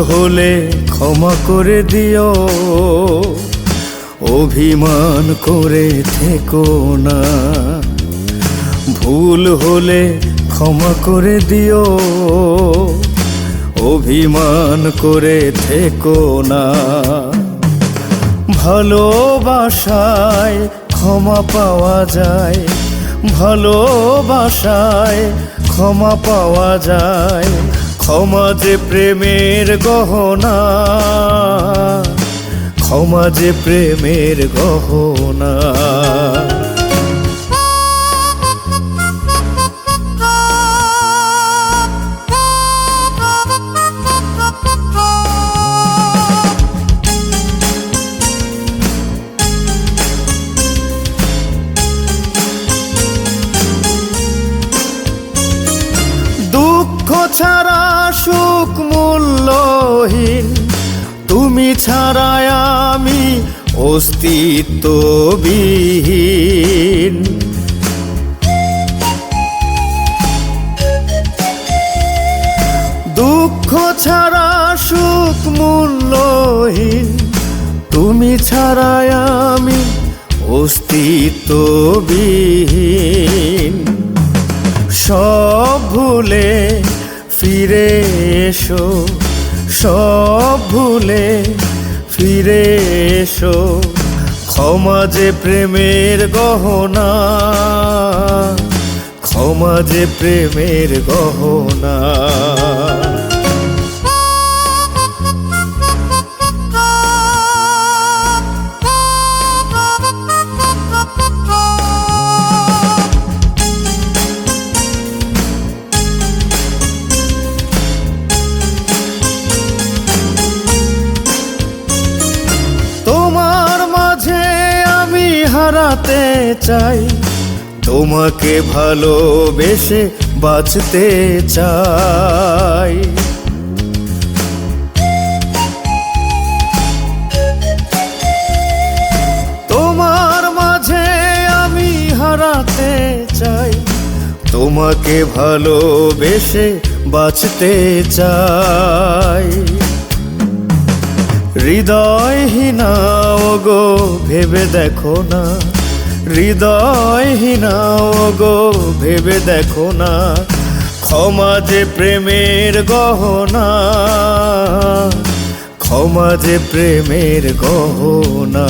হলে ক্ষমা করে দিও, অভিমান করে থেকো না। ভুল হলে ক্ষমা করে দিও, অভিমান করে থেকো না। ভালোবাসায় ক্ষমা পাওয়া যায়, ভালোবাসায় ক্ষমা পাওয়া যায়। ক্ষমা যে প্রেমের গহনা, ক্ষমা যে প্রেমের গহনা। দুঃখ ছাড়া সুখ মূল্যহীন, তুমি ছাড়া আমি অস্তিত্ববিহীন। দুঃখ ছাড়া সুখ মূল্যহীন, তুমি ছাড়া আমি অস্তিত্ববিহীন। সব ভুলে ফিরে এসো, সব ভুলে ফিরে এসো। ক্ষমা যে প্রেমের গহনা, ক্ষমা যে প্রেমের গহনা। হারাতে চাই তোমাকে, ভালোবেসে বাঁচতে চাই। তোমার মাঝে আমি হারাতে চাই, তোমাকে ভালোবেসে বাঁচতে চাই। হৃদয়হীনা ওগো ভেবে দেখো না, হৃদয়হীনা ওগো ভেবে দেখো না। ক্ষমা যে প্রেমের গহনা, ক্ষমা যে প্রেমের গহনা।